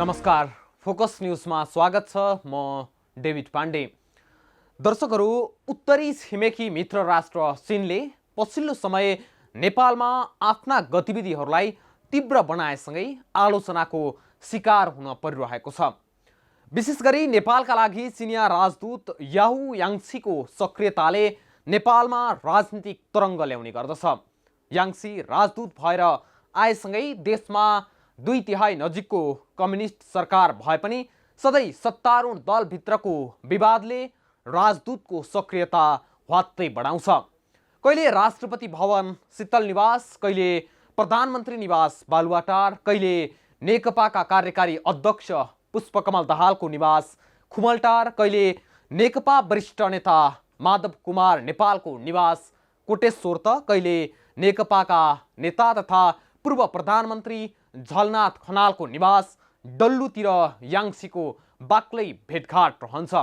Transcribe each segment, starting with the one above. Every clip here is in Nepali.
नमस्कार, फोकस न्यूजमा स्वागत छ। म डेभिड पाण्डे। दर्शकहरू, उत्तरी छिमेकी मित्र राष्ट्र चीनले पछिल्लो समय नेपालमा आफ्ना गतिविधिहरूलाई तीव्र बनाएसँगै आलोचनाको शिकार हुन परिरहेको छ। विशेष गरी नेपालका लागि चिनिया राजदूत याहु याङसीको सक्रियताले नेपालमा राजनीतिक तरङ्ग ल्याउने गर्दछ। याङसी राजदूत भएर आएसँगै देशमा 2/3 नजिकको कम्युनिस्ट सरकार भए पनि सधैँ सत्तारूढ दलभित्रको विवादले राजदूतको सक्रियता ह्वात्तै बढाउँछ। कहिले राष्ट्रपति भवन शीतल निवास, कहिले प्रधानमन्त्री निवास बालुवाटार, कहिले नेकपाका कार्यकारी अध्यक्ष पुष्पकमल दाहालको निवास खुमलटार, कहिले नेकपा वरिष्ठ नेता माधव कुमार नेपालको निवास कोटेश्वर, त कहिले नेकपाका नेता तथा पूर्व प्रधानमन्त्री झलनाथ खनालको निवास डल्लुतिर याङसीको बाक्लै भेटघाट रहन्छ।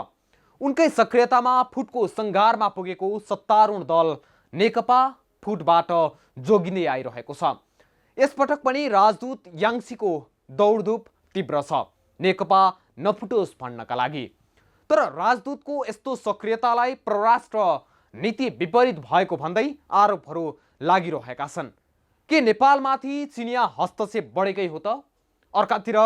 उनकै सक्रियतामा फुटको सङ्घारमा पुगेको सत्तारूढ दल नेकपा फुटबाट जोगिँदै आइरहेको छ। यसपटक पनि राजदूत याङसीको दौडधुप तीव्र छ, नेकपा नफुटोस् भन्नका लागि। तर राजदूतको यस्तो सक्रियतालाई परराष्ट्र नीति विपरीत भएको भन्दै आरोपहरू लागिरहेका छन्। के नेपालमाथि चिनिया हस्तक्षेप बढेकै हो त? अर्कातिर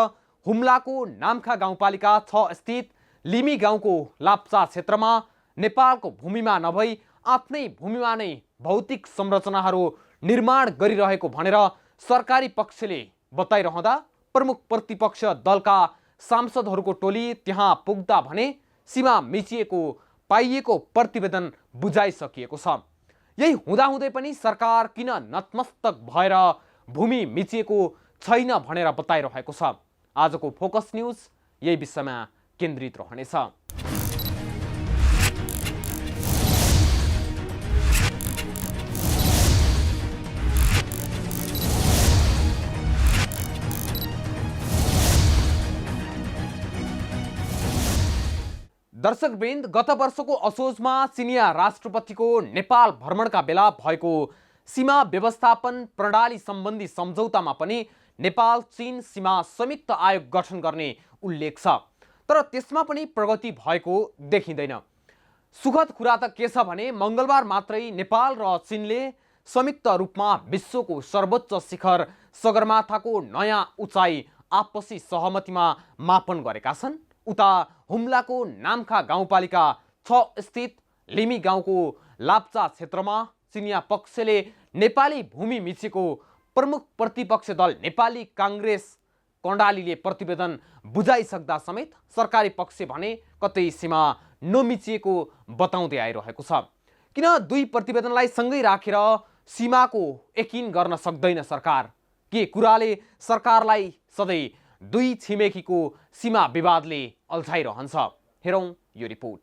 हुम्लाको नाम्खा गाउँपालिका 6 स्थित लिमी गाउँको लाप्चा क्षेत्रमा नेपालको भूमिमा नभई आफ्नै भूमिमा नै भौतिक संरचनाहरू निर्माण गरिरहेको भनेर सरकारी पक्षले बताइरहँदा प्रमुख प्रतिपक्ष दलका सांसदहरूको टोली त्यहाँ पुग्दा भने सीमा मिचिएको पाइएको प्रतिवेदन बुझाइसकिएको छ। यही हुँदाहुँदै पनि सरकार किन नतमस्तक भएर भूमि मिचिएको छैन भनेर बताइरहेको छ। आजको फोकस न्यूज यही विषयमा केन्द्रित रहनेछ। दर्शकवृन्द, गत वर्षको असोजमा चिनिया राष्ट्रपतिको नेपाल भ्रमणका बेला भएको सीमा व्यवस्थापन प्रणाली सम्बन्धी सम्झौतामा पनि नेपाल चीन सीमा संयुक्त आयोग गठन गर्ने उल्लेख छ। तर त्यसमा पनि प्रगति भएको देखिँदैन। सुखद कुरा त के छ भने मङ्गलबार मात्रै नेपाल र चीनले संयुक्त रूपमा विश्वको सर्वोच्च शिखर सगरमाथाको नयाँ उचाइ आपसी सहमतिमा मापन गरेका छन्। उता हुम्लाको नाम्खा गाउँपालिका 6 स्थित लिमी गाउँको लाप्चा क्षेत्रमा चिनिया पक्षले नेपाली भूमि मिचेको प्रमुख प्रतिपक्ष दल नेपाली काङ्ग्रेस कण्डालीले प्रतिवेदन बुझाइसक्दा समेत सरकारी पक्ष भने कतै सीमा नमिचिएको बताउँदै आइरहेको छ। किन दुई प्रतिवेदनलाई सँगै राखेर सीमाको यकिन गर्न सक्दैन सरकार? के कुराले सरकारलाई सधैँ दुई छिमेकीको सीमा विवादले अल्झाइरहन्छ? हेरौँ यो रिपोर्ट।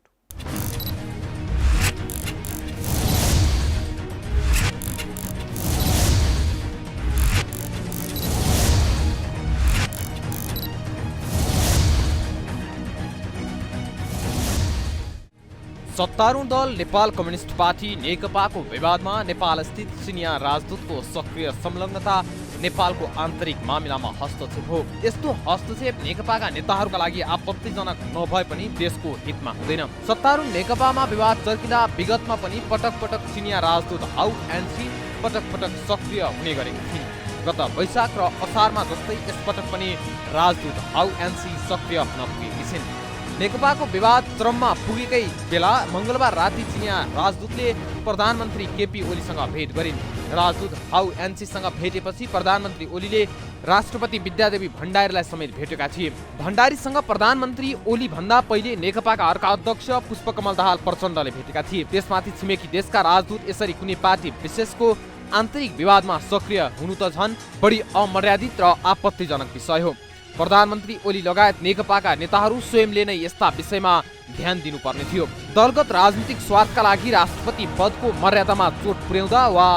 सत्तारूढ दल नेपाल कम्युनिस्ट पार्टी नेकपाको विवादमा नेपाल स्थित चिनिया राजदूतको सक्रिय संलग्नता नेपालको आन्तरिक मामिलामा हस्तक्षेप हो। यस्तो हस्तक्षेप नेकपाका नेताहरूका लागि आपत्तिजनक नभए पनि देशको हितमा हुँदैन। सत्तारूढ नेकपामा विवाद चर्किँदा विगतमा पनि पटक पटक चिनिया राजदूत हाउ याङसी पटक पटक सक्रिय हुने गरेकी थिइन्। गत वैशाख र असारमा जस्तै यसपटक पनि राजदूत हाउ याङसी सक्रिय हुन पुगेकी छिन्। नेकपाको विवाद चरममा पुगेकै बेला मङ्गलबार राति चिनिया राजदूतले प्रधानमन्त्री केपी ओलीसँग भेट गरिन्। राजदूत हाउ याङसीसँग भेटेपछि प्रधानमन्त्री ओलीले राष्ट्रपति विद्यादेवी भण्डारीलाई समेत भेटेका थिए। भण्डारीसँग प्रधानमन्त्री ओली भन्दा पहिले नेकपाका अर्का अध्यक्ष पुष्पकमल दाहाल प्रचण्डले भेटेका थिए। त्यसमाथि छिमेकी देशका राजदूत यसरी कुनै पार्टी विशेषको आन्तरिक विवादमा सक्रिय हुनु त झन् बढी अमर्यादित र आपत्तिजनक विषय हो। प्रधानमन्त्री ओली लगायत नेकपाका नेताहरू स्वयंले नै यस्ता विषयमा ध्यान दिनुपर्ने थियो। दलगत राजनीतिक स्वार्थका लागि राष्ट्रपति पदको मर्यादामा चोट पुर्याउँदा वा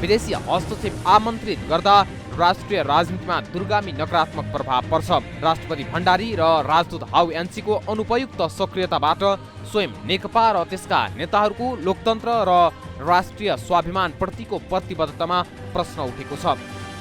विदेशी हस्तक्षेप आमन्त्रित गर्दा राष्ट्रिय राजनीतिमा दूरगामी नकारात्मक प्रभाव पर्छ। राष्ट्रपति भण्डारी र राजदूत हाउ याङसीको अनुपयुक्त सक्रियताबाट स्वयं नेकपा र त्यसका नेताहरूको लोकतन्त्र र राष्ट्रिय स्वाभिमान प्रतिको प्रतिबद्धतामा प्रश्न उठेको छ।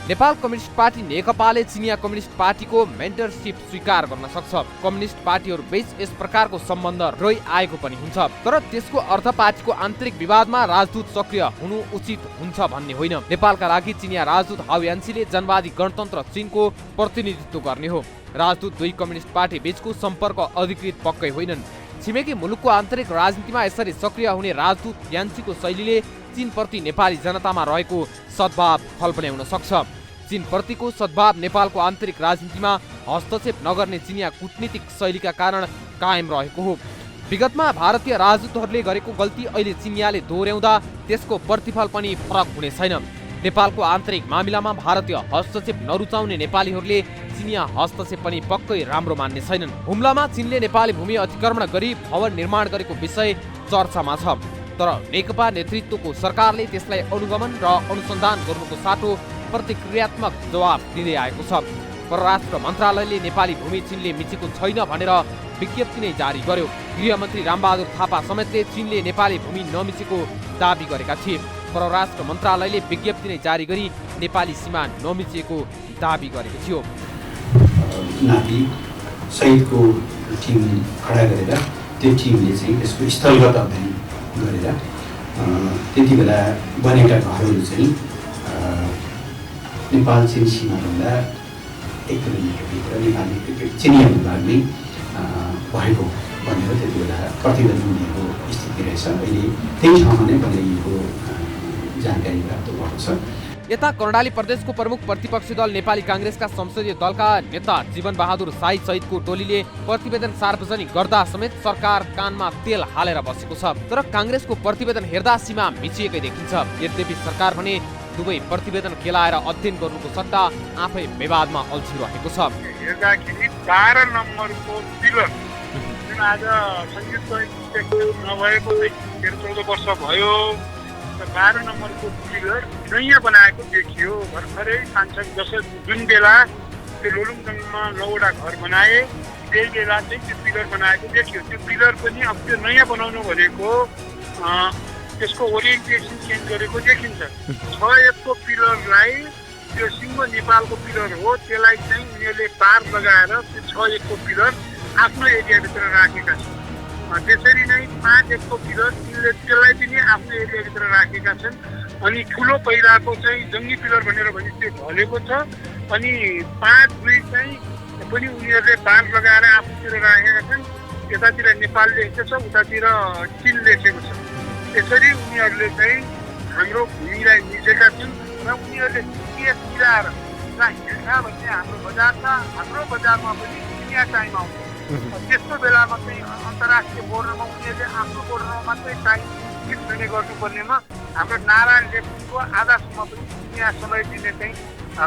नेपाल कम्युनिस्ट पार्टी नेकपाले चिनिया कम्युनिस्ट पार्टीको मेन्टरशिप स्वीकार गर्न सक्छ। कम्युनिस्ट पार्टीहरू बीच यस प्रकारको सम्बन्ध रहि आएको पनि हुन्छ, तर त्यसको अर्थ पार्टीको आन्तरिक विवादमा राजदूत सक्रिय हुनु उचित हुन्छ भन्ने होइन। नेपालका लागि चिनिया राजदूत हाउ यान्सीले जनवादी गणतन्त्र चीनको प्रतिनिधित्व गर्ने हो। राजदूत दुई कम्युनिस्ट पार्टी बीचको सम्पर्क अधिकृत पक्कै होइनन्। छिमेकी मुलुकको आन्तरिक राजनीतिमा यसरी सक्रिय हुने राजदूत यान्सीको शैलीले चीनप्रति नेपाली जनतामा रहेको सद्भाव फलफल्याउन सक्छ। चीनप्रतिको सद्भाव नेपालको आन्तरिक राजनीतिमा हस्तक्षेप नगर्ने चिनिया कूटनीतिक शैलीका कारण कायम रहेको हो। विगतमा भारतीय राजदूतहरूले गरेको गल्ती अहिले चिनियाले दोहोर्याउँदा त्यसको प्रतिफल पनि फरक हुने छैन। नेपालको आन्तरिक मामिलामा भारतीय हस्तक्षेप नरुचाउने नेपालीहरूले चिनिया हस्तक्षेप पनि पक्कै राम्रो मान्ने छैनन्। हुम्लामा चीनले नेपाली भूमि अतिक्रमण गरी भवन निर्माण गरेको विषय चर्चामा छ, तर नेकपा नेतृत्वको सरकारले त्यसलाई अनुगमन र अनुसन्धान गर्नुको साटो प्रतिक्रियात्मक जवाब दिँदै आएको छ। परराष्ट्र मन्त्रालयले नेपाली भूमि चीनले मिचेको छैन भनेर विज्ञप्ति नै जारी गर्यो। गृहमन्त्री रामबहादुर थापा समेतले चीनले नेपाली भूमि नमिचेको दाबी गरेका थिए। परराष्ट्र मन्त्रालयले विज्ञप्ति नै जारी गरी नेपाली सीमा नमिचेको दाबी गरेको थियो। नापी सहितको टिम खडा गरेर त्यो टिमले चाहिँ त्यसको स्थलगत अध्ययन गरेर त्यति बेला बनेका घरहरू चाहिँ नेपाल चीन सीमाभन्दा 1 किलोमिटरभित्र नेपाली चिनिया भूभागमै भएको भनेर त्यति बेला प्रतिवेदन हुनेको स्थिति रहेछ। अहिले त्यही ठाउँमा नै बनाइएको जानकारी प्राप्त भएको छ। यता कर्णाली प्रदेशको प्रमुख प्रतिपक्षी दल नेपाली कांग्रेसका संसदीय दलका नेता जीवन बहादुर साई सहितको टोलीले प्रतिवेदन सार्वजनिक गर्दा समेत सरकार कानमा तेल हालेर बसेको छ। तर कांग्रेसको प्रतिवेदन हेर्दा सीमा मिचिएकै देखिन्छ। यद्यपि सरकार भने दुवै प्रतिवेदन केलाएर अध्ययन गर्नुको सट्टा आफै विवादमा अल्झिरहेको छ। हेर्दाखेरि 12 नम्बरको पिलर जुन आज संयुक्त नभएको 13-14 वर्ष भयो, 12 नम्बरको पिलर नयाँ बनाएको देखियो। भर्खरै सांसद जुन बेला त्यो लोलुङमा 9वटा घर बनाए, त्यही बेला चाहिँ त्यो पिलर बनाएको देखियो। त्यो पिलर पनि अब त्यो नयाँ बनाउनु भनेको त्यसको ओरिएन्टेसन चेन्ज गरेको देखिन्छ। 6-1 को पिलरलाई त्यो सिङ्गो नेपालको पिलर हो, त्यसलाई चाहिँ उनीहरूले पार लगाएर त्यो 6-1 को पिलर आफ्नो एरियाभित्र राखेका छन्। त्यसरी नै 5-1 को पिलर तिनले त्यसलाई पनि आफ्नो एरियाभित्र राखेका छन्। अनि ठुलो पहिलाको चाहिँ जङ्गी पिलर भनेर भने त्यो ढलेको छ। अनि 5-2 चाहिँ पनि उनीहरूले पार लगाएर आफूतिर राखेका छन्। यतातिर नेपाल लेखेको छ, उतातिर चीन लेखेको छ। त्यसरी उनीहरूले चाहिँ हाम्रो भूमिलाई मिचेका छन् र उनीहरूले केस मिलाएर हिल्छा भन्ने हाम्रो बजार छ, हाम्रो बजारमा पनि चिनिया टाइम आउँछ। त्यस्तो बेलामा चाहिँ अन्तर्राष्ट्रिय बोर्डरमा उनीहरूले आफ्नो बोर्डरमा मात्रै टाइम फिक्स हुने गर्नुपर्नेमा हाम्रो नारायण लेखको आधासम्म पनि चिनिया समय दिने चाहिँ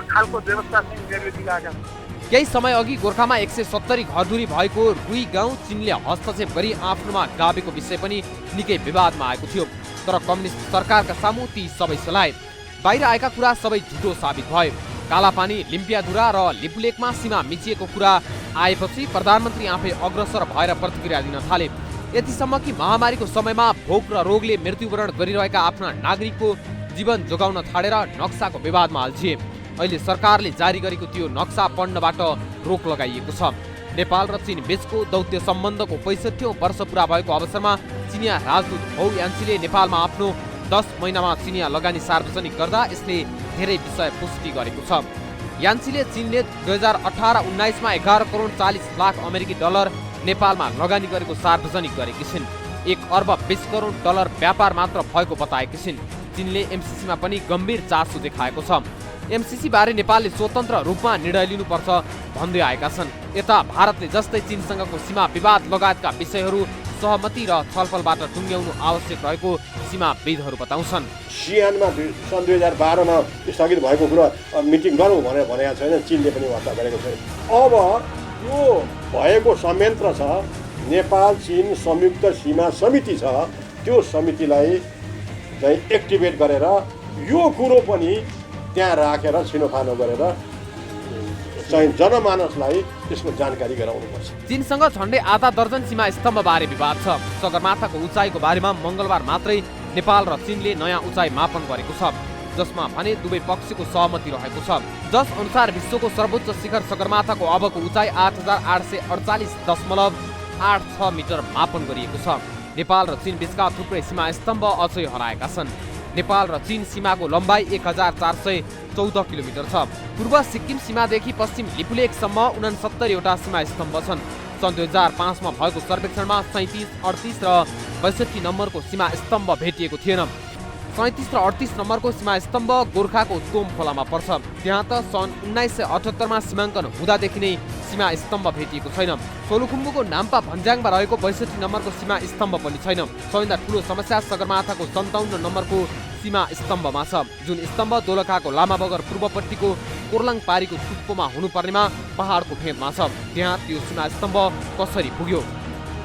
खालको व्यवस्था चाहिँ उनीहरूले दिलाएका छन्। केही समय अघि गोर्खामा 170 घरधुरी भएको रुई गाउँ चीनले हस्तक्षेप गरी आफ्नोमा गाबेको विषय पनि निकै विवादमा आएको थियो। तर कम्युनिस्ट सरकारका सामु ती सबै सलाए। बाहिर आएका कुरा सबै झुटो साबित भए। कालापानी, लिम्पियाधुरा र लिपुलेकमा सीमा मिचिएको कुरा आएपछि प्रधानमन्त्री आफै अग्रसर भएर प्रतिक्रिया दिन थाले। यतिसम्म कि महामारीको समयमा भोक र रोगले मृत्युवरण गरिरहेका आफ्ना नागरिकको जीवन जोगाउन छाडेर नक्साको विवादमा अल्झिए। अहिले सरकारले जारी गरेको त्यो नक्सा पढ्नबाट रोक लगाइएको छ। नेपाल र चीन बीचको दौत्य सम्बन्धको 65औं वर्ष पुरा भएको अवसरमा चिनिया राजदूत हौ यान्सीले नेपालमा आफ्नो 10 महिनामा चिनिया लगानी सार्वजनिक गर्दा यसले धेरै विषय पुष्टि गरेको छ। यान्सीले चीनले 2018-19 मा 11 करोड 40 लाख अमेरिकी डलर नेपालमा लगानी गरेको सार्वजनिक गरेकी छिन्। 1 अर्ब 20 करोड डलर व्यापार मात्र भएको बताएकी छिन्। चीनले एमसीसीमा पनि गम्भीर चासो देखाएको छ। एमसीसी बारे नेपालले स्वतन्त्र रूपमा निर्णय लिनुपर्छ भन्दै आएका छन्। यता भारतले जस्तै चीनसँगको सीमा विवाद लगायतका विषयहरू सहमति र छलफलबाट टुङ्ग्याउनु आवश्यक रहेको सीमाविदहरू बताउँछन्। सियानमा सन् 2012 मा स्थगित भएको कुरा मिटिङ गरौँ भनेर भनेको छैन, चीनले पनि वार्ता गरेको छैन। अब यो भएको संयन्त्र छ, नेपाल चीन संयुक्त सीमा समिति छ, त्यो समितिलाई चाहिँ एक्टिभेट गरेर यो कुरो पनि त्यहाँ राखेर छिनोफानो गरेर चाहिँ जनमानसलाई त्यसको जानकारी गराउनुपर्छ। चीनसँग झन्डै आधा दर्जन सीमा स्तम्भबारे विवाद छ। सगरमाथाको उचाइको बारेमा मंगलबार मात्रै नेपाल र चीनले नयाँ उचाइ मापन गरेको छ। जसमा भने दुवै पक्षको सहमति रहेको छ। जस अनुसार विश्वको सर्वोच्च शिखर सगरमाथाको अबको उचाइ 8886.86 मिटर मापन गरिएको छ। नेपाल र चीन बीचका थुप्रै सीमा स्तम्भ अझै हराएका छन्। नेपाल र चीन सीमाको लम्बाइ 1414 किलोमिटर छ। पूर्व सिक्किम सीमादेखि पश्चिम लिपुलेखसम्म 69 वटा सीमा स्तम्भ छन्। सन् 2005 मा भएको सर्वेक्षणमा 37, 38 र 62 नम्बरको सीमा स्तम्भ भेटिएको थिएन। 37 र 38 नम्बरको सीमा स्तम्भ गोर्खाको तोम खोलामा पर्छ। त्यहाँ त सन् 1978 मा सीमाङ्कन हुँदादेखि नै सीमा स्तम्भ भेटिएको छैन। सोलुखुम्बुको नाम्पा भन्ज्याङमा रहेको 62 नम्बरको सीमा स्तम्भ पनि छैन। सबैभन्दा ठुलो समस्या सगरमाथाको 57 नम्बरको सीमा स्तम्भमा छ, जुन स्तम्भ दोलखाको लामाबगर पूर्वपट्टिको कोर्लाङ पारीको टुप्पोमा हुनुपर्नेमा पहाडको फेदमा छ। त्यहाँ त्यो सीमा स्तम्भ कसरी पुग्यो?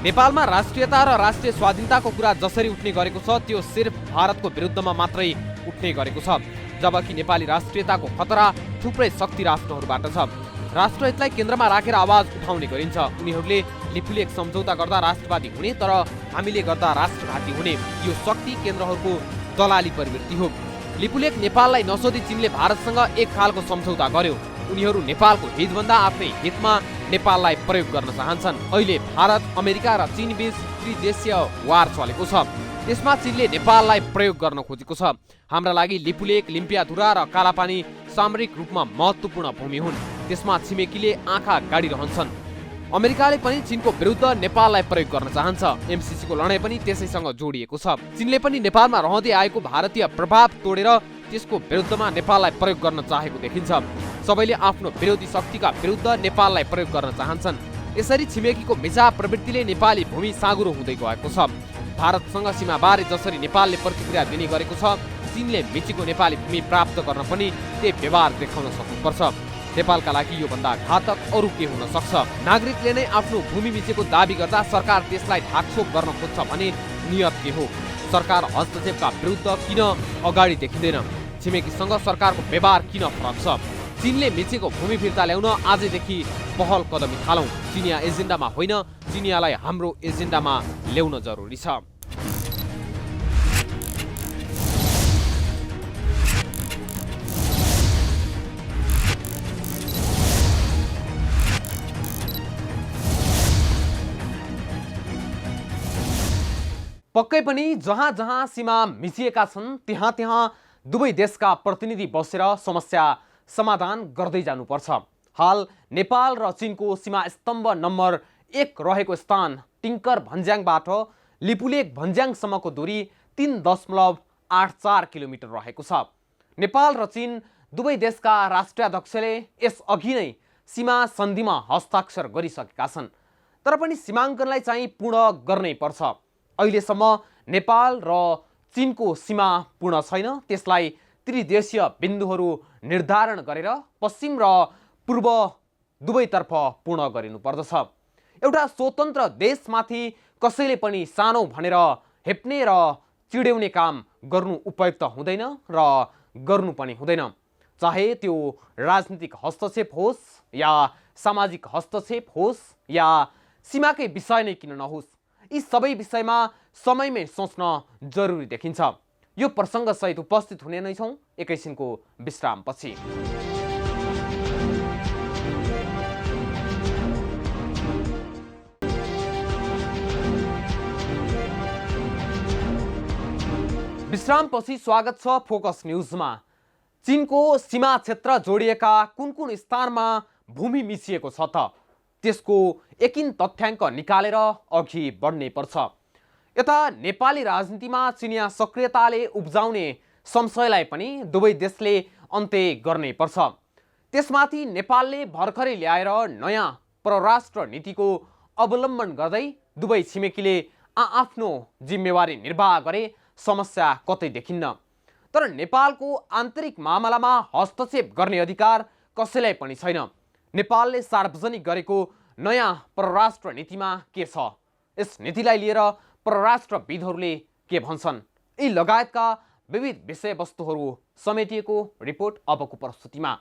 नेपालमा राष्ट्रियता र राष्ट्रिय स्वाधीनताको कुरा जसरी उठ्ने गरेको छ त्यो सिर्फ भारतको विरुद्धमा मात्रै उठ्ने गरेको छ, जबकि नेपाली राष्ट्रियताको खतरा थुप्रै शक्ति राष्ट्रहरूबाट छ। राष्ट्रहितलाई केन्द्रमा राखेर आवाज उठाउने गरिन्छ। उनीहरूले लिपुलेख सम्झौता गर्दा राष्ट्रवादी हुने, तर हामीले गर्दा राष्ट्रघाती हुने। यो शक्ति केन्द्रहरूको दलाली प्रवृत्ति हो। लिपुलेख नेपाललाई नसोधी चीनले भारतसँग एक खालको सम्झौता गर्यो। उनीहरू नेपालको हितभन्दा आफ्नै हितमा नेपाललाई प्रयोग गर्न चाहन्छन्। अहिले भारत, अमेरिका र चीन बीच त्रिदेशीय वार चलेको छ। त्यसमा चीनले नेपाललाई प्रयोग गर्न खोजेको छ। हाम्रा लागि लिपुलेख, लिम्पियाधुरा र कालापानी सामरिक रूपमा महत्त्वपूर्ण भूमि हुन्। त्यसमा छिमेकीले आँखा गाडिरहन्छन्। अमेरिकाले पनि चीनको विरुद्ध नेपाललाई प्रयोग गर्न चाहन्छ। एमसीसीको लडाईँ पनि त्यसैसँग जोडिएको छ। चीनले पनि नेपालमा रहँदै आएको भारतीय प्रभाव तोडेर त्यसको विरुद्धमा नेपाललाई प्रयोग गर्न चाहेको देखिन्छ। सबैले आफ्नो विरोधी शक्तिका विरुद्ध नेपाललाई प्रयोग गर्न चाहन्छन्। यसरी छिमेकीको मिजा प्रवृत्तिले नेपाली भूमि साँगुरो हुँदै गएको छ। भारतसँग सीमाबारे जसरी नेपालले प्रतिक्रिया दिने गरेको छ, चीनले मिचेको नेपाली भूमि प्राप्त गर्न पनि त्यही व्यवहार देखाउन सक्नुपर्छ। नेपालका लागि योभन्दा घातक अरू के हुन सक्छ? नागरिकले नै आफ्नो भूमि मिचेको दाबी गर्दा सरकार त्यसलाई ढाकछोप गर्न खोज्छ भने नियत के हो? सरकार हस्तक्षेपका विरुद्ध किन अगाडि देखिँदैन? छिमेकीसँग सरकारको व्यवहार किन फरक छ? चीनले मिचेको भूमि फिर्ता ल्याउन आजदेखि पहल कदमी थालौँ। चिनिया एजेन्डामा होइन, चिनियालाई हाम्रो एजेन्डामा ल्याउन जरुरी छ। पक्कै पनि जहाँ जहाँ सीमा मिचिएका छन् त्यहाँ त्यहाँ दुवै देशका प्रतिनिधि बसेर समस्या समाधान गर्दै जानुपर्छ। हाल नेपाल र चीनको सीमा स्तम्भ नम्बर 1 रहेको स्थान टिङ्कर भन्ज्याङबाट लिपुलेख भन्ज्याङसम्मको दूरी 3.84 किलोमिटर रहेको छ। नेपाल र चीन दुवै देशका राष्ट्राध्यक्षले यसअघि नै सीमा सन्धिमा हस्ताक्षर गरिसकेका छन्, तर पनि सीमाङ्कनलाई चाहिँ पूर्ण गर्नै पर्छ। अहिलेसम्म नेपाल र चीनको सीमा पूर्ण छैन। त्यसलाई त्रिदेशीय बिन्दुहरू निर्धारण गरेर पश्चिम र पूर्व दुवैतर्फ पूर्ण गरिनुपर्दछ। एउटा स्वतन्त्र देशमाथि कसैले पनि सानो भनेर हेप्ने र चिड्याउने काम गर्नु उपयुक्त हुँदैन र गर्नु पनि हुँदैन। चाहे त्यो राजनीतिक हस्तक्षेप होस् या सामाजिक हस्तक्षेप होस् या सीमाकै विषय नै किन नहोस्, यी सबै विषयमा समयमै सोच्न जरुरी देखिन्छ। यो प्रसङ्गसहित उपस्थित हुने नै छौँ एकैछिनको विश्रामपछि। विश्रामपछि स्वागत छ फोकस न्युजमा। चीनको सीमा क्षेत्र जोडिएका कुन कुन स्थानमा भूमि मिचिएको छ त? त्यसको एकिन तथ्याङ्क निकालेर अघि बढ्नै पर्छ। यता नेपाली राजनीतिमा चिनिया सक्रियताले उब्जाउने संशयलाई पनि दुवै देशले अन्त्य गर्नै पर्छ। त्यसमाथि नेपालले भर्खरै ल्याएर नयाँ परराष्ट्र नीतिको अवलम्बन गर्दै दुवै छिमेकीले आफ्नो जिम्मेवारी निर्वाह गरे समस्या कतै देखिन्न। तर नेपालको आन्तरिक मामलामा हस्तक्षेप गर्ने अधिकार कसैलाई पनि छैन। नेपालले सार्वजनिक गरेको नयाँ परराष्ट्र नीतिमा के छ? यस नीतिलाई लिएर परराष्ट्रविदहरूले के भन्छन्? यी लगायतका विविध विषयवस्तुहरू समेटिएको रिपोर्ट अबको प्रस्तुतिमा।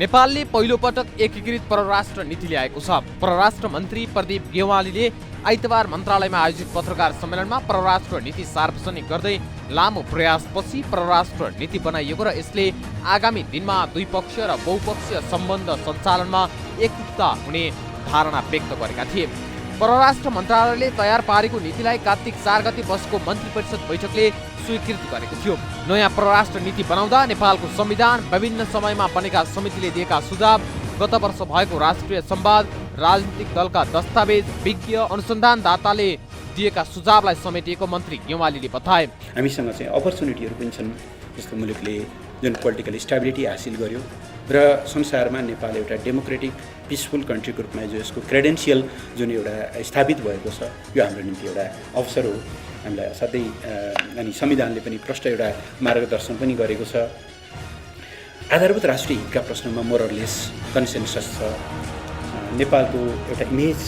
नेपालले पहिलोपटक एकीकृत परराष्ट्र नीति ल्याएको छ। परराष्ट्र मन्त्री प्रदीप गेवालीले आइतबार मन्त्रालयमा आयोजित पत्रकार सम्मेलनमा परराष्ट्र नीति सार्वजनिक गर्दै लामो प्रयासपछि परराष्ट्र नीति बनाइएको र यसले आगामी दिनमा द्विपक्षीय र बहुपक्षीय सम्बन्ध सञ्चालनमा एकरूपता हुने धारणा व्यक्त गरेका थिए। परराष्ट्र मन्त्रालयले तयार पारेको नीतिलाई कार्तिक 4 गते बसेको मन्त्री परिषद बैठकले स्वीकृति गरेको थियो। नयाँ परराष्ट्र नीति बनाउँदा नेपालको संविधान, विभिन्न समयमा बनेका समितिले दिएका सुझाव, गत वर्ष भएको राष्ट्रिय संवाद, राजनीतिक दलका दस्तावेज, विज्ञ अनुसन्धानदाताले दिएका सुझावलाई समेटिएको मन्त्री गेवालीले बताए। हामीसँग चाहिँ अपर्च्युनिटीहरू पनि छन्। जस्तो मुलुकले जुन पोलिटिकल स्टेबिलिटी हासिल गर्यो र संसारमा नेपाल एउटा डेमोक्रेटिक पिसफुल कन्ट्रीको रूपमा जो यसको क्रेडेन्सियल जुन एउटा स्थापित भएको छ, यो हाम्रो निम्ति एउटा अवसर हो। हामीलाई असाध्यै अनि संविधानले पनि प्रष्ट एउटा मार्गदर्शन पनि गरेको छ। आधारभूत राष्ट्रिय हितका प्रश्नमा मोरलेस कन्सेन्सस छ। नेपालको एउटा इमेज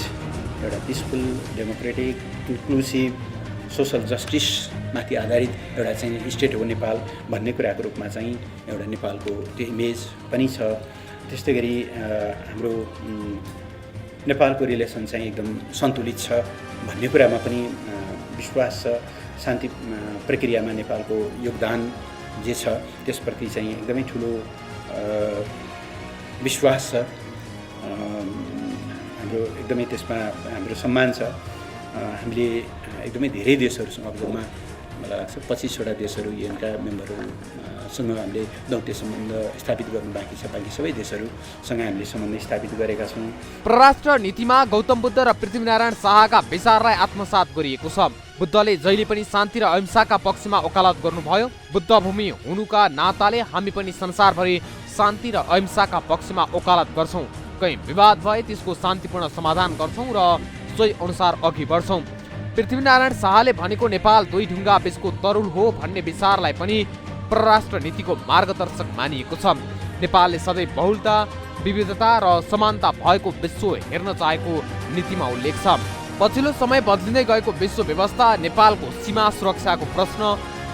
एउटा पिसफुल, डेमोक्रेटिक, इन्क्लुसिभ, सोसल जस्टिसमाथि आधारित एउटा चाहिँ स्टेट हो नेपाल भन्ने कुराको रूपमा चाहिँ एउटा नेपालको त्यो इमेज पनि छ। त्यस्तै गरी हाम्रो नेपालको रिलेसन चाहिँ एकदम सन्तुलित छ भन्ने कुरामा पनि विश्वास छ। शान्ति प्रक्रियामा नेपालको योगदान जे छ त्यसप्रति चाहिँ एकदमै ठुलो विश्वास छ। हाम्रो एकदमै त्यसमा हाम्रो सम्मान छ। हामीले एकदमै धेरै देशहरूसँग अबमा मलाई लाग्छ 25वटा देशहरू युएनका मेम्बरहरूसँग हामीले दौत्य सम्बन्ध स्थापित गर्नु बाँकी छ। बाँकी सबै देशहरूसँग हामीले सम्बन्ध स्थापित गरेका छौँ। परराष्ट्र नीतिमा गौतम बुद्ध र पृथ्वीनारायण शाहका विचारलाई आत्मसात गरिएको छ। बुद्धले जहिले पनि शान्ति र अहिंसाका पक्षमा वकालत गर्नुभयो। बुद्ध भूमि हुनुका नाताले हामी पनि संसारभरि शान्ति र अहिंसाका पक्षमा वकालत गर्छौँ। कहीँ विवाद भए त्यसको शान्तिपूर्ण समाधान गर्छौँ र सोही अनुसार अघि बढ्छौँ। पृथ्वीनारायण शाहले भनेको नेपाल दुई ढुङ्गा बीचको तरुल हो भन्ने विचारलाई पनि परराष्ट्र नीतिको मार्गदर्शक मानिएको छ। नेपालले सधैँ बहुलता, विविधता र समानता भएको विश्व हेर्न चाहेको नीतिमा उल्लेख छ। पछिल्लो समय बदलिँदै गएको विश्व व्यवस्था, नेपालको सीमा सुरक्षाको प्रश्न,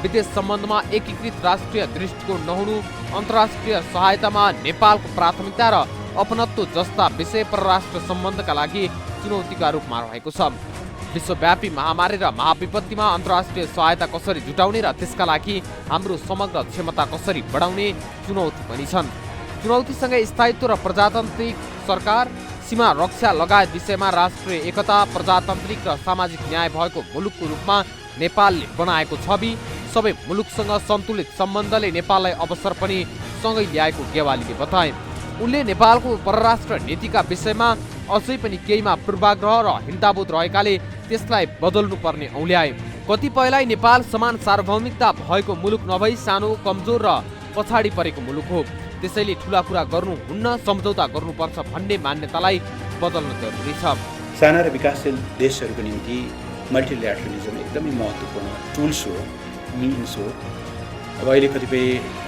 विदेश सम्बन्धमा एकीकृत राष्ट्रिय दृष्टिकोण नहुनु, अन्तर्राष्ट्रिय सहायतामा नेपालको प्राथमिकता र अपनत्व जस्ता विषय परराष्ट्र सम्बन्धका लागि चुनौतीका रूपमा रहेको छ। विश्वव्यापी महामारी र महाविपत्तिमा अन्तर्राष्ट्रिय सहायता कसरी जुटाउने र त्यसका लागि हाम्रो समग्र क्षमता कसरी बढाउने चुनौती पनि छन्। चुनौतीसँगै स्थायित्व र प्रजातान्त्रिक सरकार, सीमा रक्षा लगायत विषयमा राष्ट्रिय एकता, प्रजातान्त्रिक र सामाजिक न्याय भएको मुलुकको रूपमा नेपालले बनाएको छवि, सबै मुलुकसँग सन्तुलित सम्बन्धले नेपाललाई अवसर पनि सँगै ल्याएको गेवालीले बताए। उनले नेपालको परराष्ट्र नीतिका विषयमा अझै पनि केहीमा पूर्वाग्रह र हिंसाबोध रहेकाले त्यसलाई बदल्नुपर्ने औल्याए। कतिपयलाई नेपाल समान सार्वभौमिकता भएको मुलुक नभई सानो, कमजोर र पछाडि परेको मुलुक हो, त्यसैले ठुला कुरा गर्नुहुन्न, सम्झौता गर्नुपर्छ भन्ने मान्यतालाई बदल्न जरुरी छ। साना र विकासशील देशहरूको निम्ति मल्टिल्याटरलिजम एकदमै महत्त्वपूर्ण टुल्स हो, मिन्स हो। अब अहिले कतिपय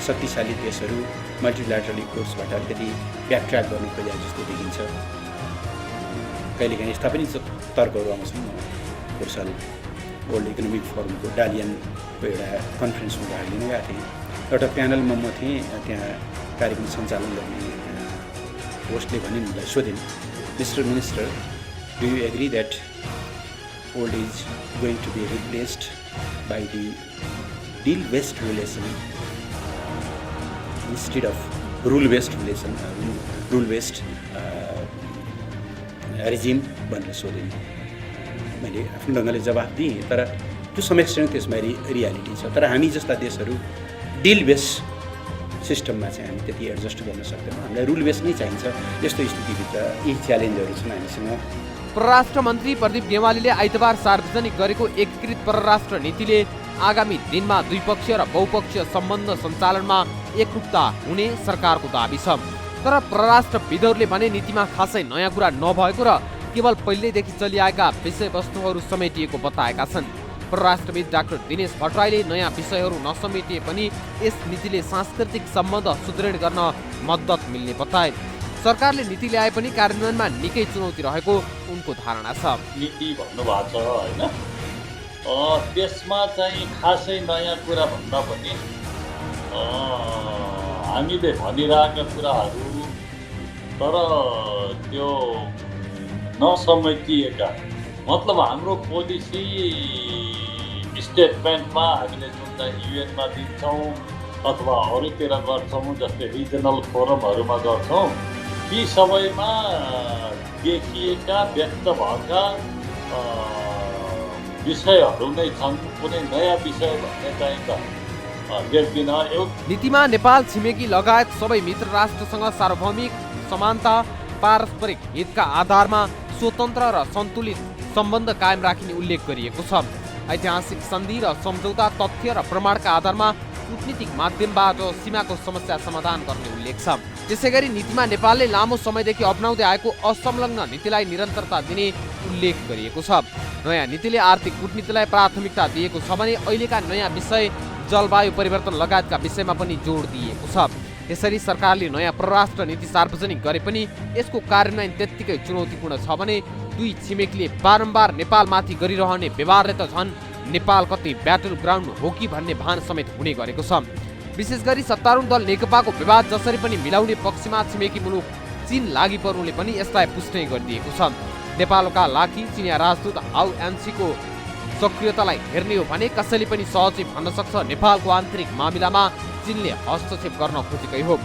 शक्तिशाली देशहरू मल्टिल्याटरल कोर्सबाट अलिकति ब्याकट्र्याक गर्नु खोजेको जस्तो देखिन्छ। कहिलेकाहीँ यस्ता पनि तर्कहरू आउँछन्। पोर्साल वर्ल्ड इकोनोमिक फोरमको डालियनको एउटा कन्फरेन्समा भाग लिन गएको थिएँ। एउटा प्यानलमा म थिएँ, त्यहाँ कार्यक्रम सञ्चालन गर्ने होस्टले भने मलाई सोधिन्, mister minister, do you agree that old is going to be replaced by the deal based relation instead of rule based relation, rule based regime भनेर सोधेँ। मैले आफ्नो ढङ्गले जवाफ दिएँ, तर त्यो समस्या त्यसमा रियालिटी छ। तर हामी जस्ता देशहरू डिल बेस्ड सिस्टममा चाहिँ हामी त्यति एडजस्ट गर्न सक्दैनौँ। हामीलाई रुल बेस्ड नै चाहिन्छ। यस्तो स्थितिभित्र यी च्यालेन्जहरू छन् हामीसँग। परराष्ट्र मन्त्री प्रदीप गेवालीले आइतबार सार्वजनिक गरेको एकीकृत परराष्ट्र नीतिले आगामी दिनमा द्विपक्षीय र बहुपक्षीय सम्बन्ध सञ्चालनमा एकरूपता हुने सरकारको दाबी छ। तर परराष्ट्रविदहरूले भने नीतिमा खासै नयाँ कुरा नभएको र केवल पहिल्यैदेखि चलिआएका विषयवस्तुहरू समेटिएको बताएका छन्। परराष्ट्रविद डाक्टर दिनेश भट्टराईले नयाँ विषयहरू नसमेटिए पनि यस नीतिले सांस्कृतिक सम्बन्ध सुदृढ गर्न मद्दत मिल्ने बताए। सरकारले नीति ल्याए पनि कार्यान्वयनमा निकै चुनौती रहेको उनको धारणा छ। नीति भन्नुभएको छ होइन, त्यसमा चाहिँ खासै नयाँ कुरा भन्दा पनि हामीले भनिरहेका कुराहरू तर त्यो नसमेटिएका मतलब हाम्रो पोलिसी स्टेटमेन्टमा हामीले जुन चाहिँ युएनमा दिन्छौँ अथवा अरूतिर गर्छौँ जस्तै रिजनल फोरमहरूमा गर्छौँ ती सबैमा देखिएका व्यक्त भएका विषयहरू नै छन्। कुनै नयाँ विषय भन्ने चाहिँ त देख्दिन। नीतिमा नेपाल छिमेकी लगायत सबै मित्र राष्ट्रसँग सार्वभौमिक समानता पारस्परिक हितका आधारमा स्वतन्त्र र सन्तुलित सम्बन्ध कायम राखिने उल्लेख गरिएको छ। ऐतिहासिक सन्धि र सम्झौता तथ्य र प्रमाणका आधारमा कूटनीतिक माध्यमबाट सीमाको समस्या समाधान गर्ने उल्लेख छ। त्यसैगरी नीतिमा नेपालले लामो समयदेखि अपनाउँदै आएको असंलग्न नीतिलाई निरन्तरता दिने उल्लेख गरिएको छ। नयाँ नीतिले आर्थिक कूटनीतिलाई प्राथमिकता दिएको छ भने अहिलेका नयाँ विषय जलवायु परिवर्तन लगायतका विषयमा पनि जोड दिएको छ। यसरी सरकारले नयाँ परराष्ट्र नीति सार्वजनिक गरे पनि यसको कार्यान्वयन त्यत्तिकै चुनौतीपूर्ण छ भने दुई छिमेकीले बारम्बार नेपालमाथि गरिरहने व्यवहारले त झन् नेपाल कति ब्याटल ग्राउन्ड हो कि भन्ने भान समेत हुने गरेको छ। विशेष गरी सत्तारूढ दल नेकपाको विवाद जसरी पनि मिलाउने पक्षमा छिमेकी मुलुक चीन लागि पर्नुले पनि यसलाई पुष्टि गरिदिएको छ। नेपालका लागि चिनिया राजदूत हाउ यान्सीको सक्रियतालाई हेर्ने हो भने कसैले पनि सहजै भन्न सक्छ नेपालको आन्तरिक मामिलामा चीनले हस्तक्षेप गर्न खोजेकै हो।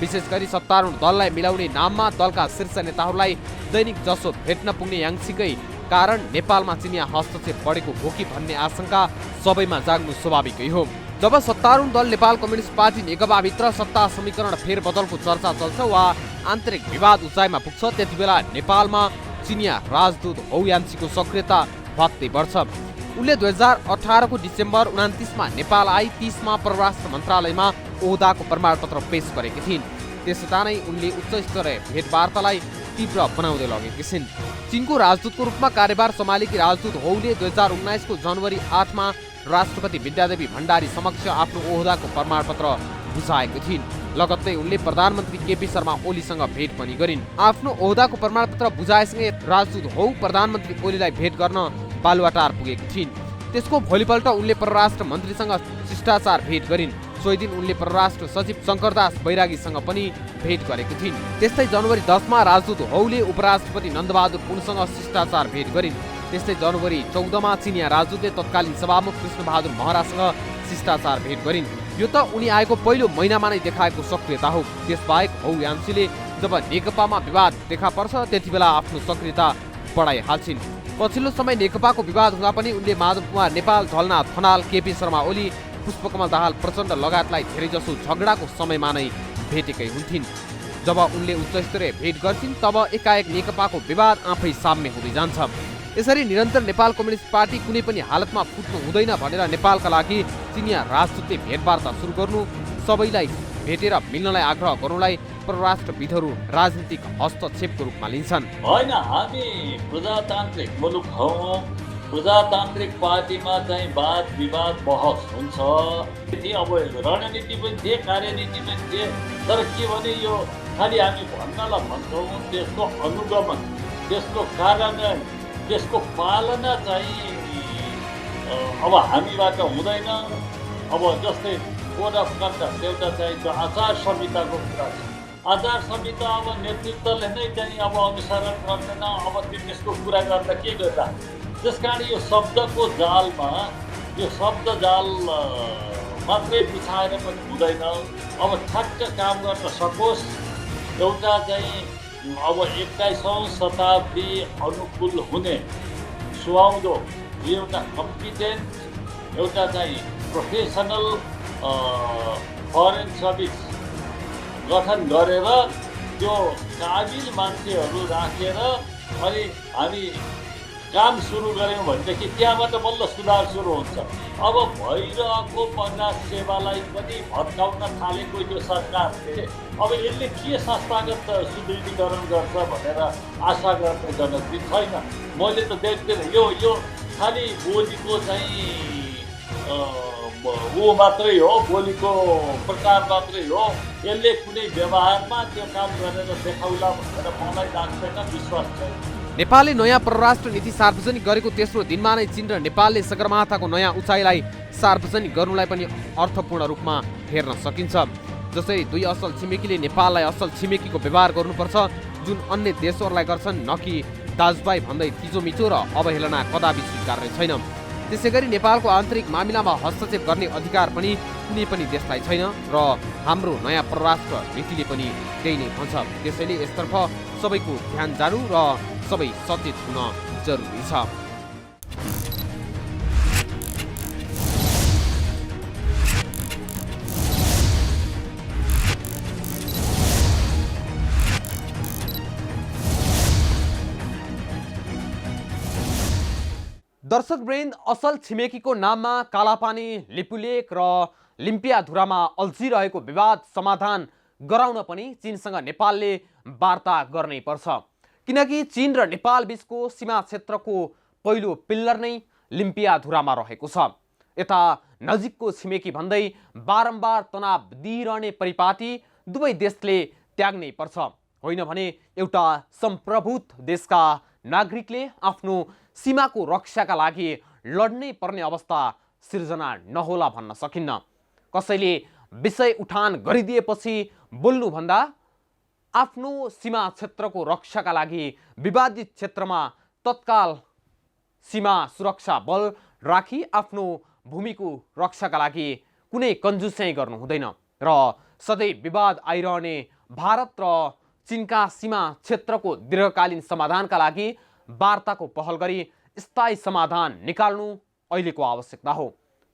विशेष गरी सत्तारूढ दललाई मिलाउने नाममा दलका शीर्ष नेताहरूलाई दैनिक जसो भेट्न पुग्ने याङ्सीकै कारण नेपालमा चिनिया हस्तक्षेप बढेको हो कि भन्ने आशंका सबैमा जाग्नु स्वाभाविकै हो। जब सत्तारूढ दल नेपाल कम्युनिस्ट पार्टी नेकपाभित्र सत्ता समीकरण फेरबदलको चर्चा चल्छ वा आन्तरिक विवाद उचाइमा पुग्छ त्यति बेला नेपालमा चिनिया राजदूत हौ यान्सीको सक्रियता भत्तै बढ्छ। उनले 2018 को डिसेम्बर 29 मा नेपाल आई 30 मा परराष्ट्र मन्त्रालयमा ओहदाको प्रमाणपत्र पेश गरेकी थिइन्। त्यसता नै उनले उच्च स्तरीय भेटवार्तालाई तीव्र बनाउँदै लगेकी छिन्। चीनको राजदूतको रूपमा कार्यभार सम्हालेकी राजदूत हौले 2019 को जनवरी 8 मा राष्ट्रपति विद्यादेवी भण्डारी समक्ष आफ्नो ओहदाको प्रमाणपत्र बुझाएको थिइन्। लगत्तै उनले प्रधानमन्त्री केपी शर्मा ओलीसँग भेट पनि गरिन्। आफ्नो ओहदाको प्रमाणपत्र बुझाएसँगै राजदूत हौ प्रधानमन्त्री ओलीलाई भेट गर्न बालुवाटार पुगेकी थिइन्। त्यसको भोलिपल्ट उनले परराष्ट्र मन्त्रीसँग शिष्टाचार भेट गरिन्। सोही दिन उनले परराष्ट्र सचिव शङ्करदास बैरागीसँग पनि भेट गरेकी थिइन्। त्यस्तै जनवरी 10 मा राजदूत हौले उपराष्ट्रपति नन्दबहादुर पुनसँग शिष्टाचार भेट गरिन्। त्यस्तै जनवरी 14 मा चिनिया राजदूतले तत्कालीन सभामुख कृष्णबहादुर महरासँग शिष्टाचार भेट गरिन्। यो त उनी आएको पहिलो महिनामा नै देखाएको सक्रियता हो। त्यसबाहेक हौ यान्सीले जब नेकपामा विवाद देखा पर्छ त्यति बेला आफ्नो सक्रियता बढाइहाल्छिन्। पछिल्लो समय नेकपाको विवाद हुँदा पनि उनले माधव कुमार नेपाल, झलनाथ खनाल, केपी शर्मा ओली, पुष्पकमल दाहाल प्रचण्ड लगायतलाई धेरैजसो झगडाको समयमा नै भेटेकै हुन्थिन्। जब उनले उच्चस्तरीय भेट गर्छिन् तब एकाएक नेकपाको विवाद आफै साम्य हुँदै जान्छ। यसरी निरन्तर नेपाल कम्युनिस्ट पार्टी कुनै पनि हालतमा फुट्नु हुँदैन भनेर नेपालका लागि चिनिया राजदूतले भेटवार्ता सुरु गर्नु, सबैलाई भेटेर मिल्नलाई आग्रह गर्नुलाई परराष्ट्रविदहरू राजनीतिक हस्तक्षेपको रूपमा लिन्छन्। होइन, हामी प्रजातान्त्रिक मुलुक हौ। प्रजातान्त्रिक पार्टीमा चाहिँ वाद विवाद बहस हुन्छ। अब रणनीति पनि थिए, कार्यनीति पनि थिए। तर के भने यो खालि हामी भन्नलाई भन्छौँ, त्यसको अनुगमन, त्यसको कार्यान्वयन, त्यसको पालना चाहिँ अब हामीबाट हुँदैन। अब जस्तै कोड अफ कन्डक्ट एउटा चाहिँ त्यो आचार संहिताको कुरा छ। आचार संहिता अब नेतृत्वले नै चाहिँ अब अनुसरण गर्दैन। अब त्यसको कुरा गर्दा के गर्दा, त्यस कारण यो शब्दको जालमा, यो शब्द जाल मात्रै बिछाएर पनि हुँदैन। अब ठ्याक्क काम गर्न सकोस्। एउटा चाहिँ अब 21औं शताब्दी अनुकूल हुने सुहाउँदो एउटा कम्पिटेन्ट, एउटा चाहिँ प्रोफेसनल फरेन सर्भिस गठन गरेर त्यो काबिल मान्छेहरू राखेर अनि हामी काम सुरु गऱ्यौँ भनेदेखि त्यहाँबाट बल्ल सुधार सुरु हुन्छ। अब भइरहेको प्रजा सेवालाई पनि भत्काउन थालेको यो सरकारले अब यसले के संस्थागत सुदृढीकरण गर्छ भनेर आशा गर्ने जनता छैन। मैले त देख्दैन। यो खालि बोलीको चाहिँ ऊ मात्रै हो, बोलीको प्रकार मात्रै हो। यसले कुनै व्यवहारमा त्यो काम गरेर देखाउला भनेर मलाई लाग्दैन, विश्वास छैन। नेपालले नयाँ परराष्ट्र नीति सार्वजनिक गरेको तेस्रो दिनमा नै चीन र नेपालले सगरमाथाको नयाँ उचाइलाई सार्वजनिक गर्नुलाई पनि अर्थपूर्ण रूपमा हेर्न सकिन्छ। जसरी दुई असल छिमेकीले नेपाललाई असल छिमेकीको व्यवहार गर्नुपर्छ जुन अन्य देशहरूलाई गर्छन्, न कि दाजुभाइ भन्दै थिचोमिचो र अवहेलना कदापि स्वीकार्ने छैन। त्यसैगरी नेपालको आन्तरिक मामिलामा हस्तक्षेप गर्ने अधिकार पनि कुनै पनि देशलाई छैन र हाम्रो नयाँ परराष्ट्र नीतिले पनि त्यही नै भन्छ। त्यसैले यसतर्फ सबैको ध्यान जानु र सबै सचेत हुन जरुरी छ। दर्शकवृन्द, असल छिमेकीको नाममा कालापानी, लिपुलेक र लिम्पियाधुरामा अल्झिरहेको विवाद समाधान गराउन पनि चीनसँग नेपालले वार्ता गर्नै पर्छ, किनकि चीन र नेपाल बीचको सीमा क्षेत्रको पहिलो पिल्लर नै लिम्पियाधुरामा रहेको छ। यता नजिकको छिमेकी भन्दै बारम्बार तनाव दिइरहने परिपाटी दुवै देशले त्याग्नै पर्छ, होइन भने एउटा सम्प्रभुत देशका नागरिकले आफ्नो सीमाको रक्षाका लागि लड्नै पर्ने अवस्था सिर्जना नहोला भन्न सकिन्न। कसैले विषय उठान गरिदिएपछि बोल्नुभन्दा आफ्नो सीमा क्षेत्रको रक्षाका लागि विवादित क्षेत्रमा तत्काल सीमा सुरक्षा बल राखी आफ्नो भूमिको रक्षाका लागि कुनै कन्जुस्याइ गर्नु हुँदैन र सधैँ विवाद आइरहने भारत र चीनका सीमा क्षेत्रको दीर्घकालीन समाधानका लागि वार्ताको पहल गरी स्थायी समाधान निकाल्नु अहिलेको आवश्यकता हो।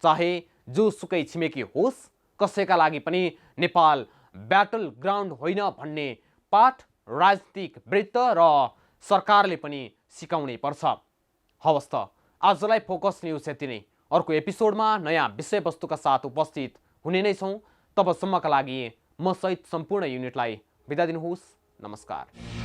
चाहे जोसुकै छिमेकी होस्, कसैका लागि पनि नेपाल ब्याटल ग्राउन्ड होइन भन्ने पाठ राजनीतिक वृत्त र सरकारले पनि सिकाउनै पर्छ। हवस् त, आजलाई फोकस न्युज यति नै। अर्को एपिसोडमा नयाँ विषयवस्तुका साथ उपस्थित हुने नै छौँ। तबसम्मका लागि म सहित सम्पूर्ण युनिटलाई बिदा दिनुहोस्। नमस्कार।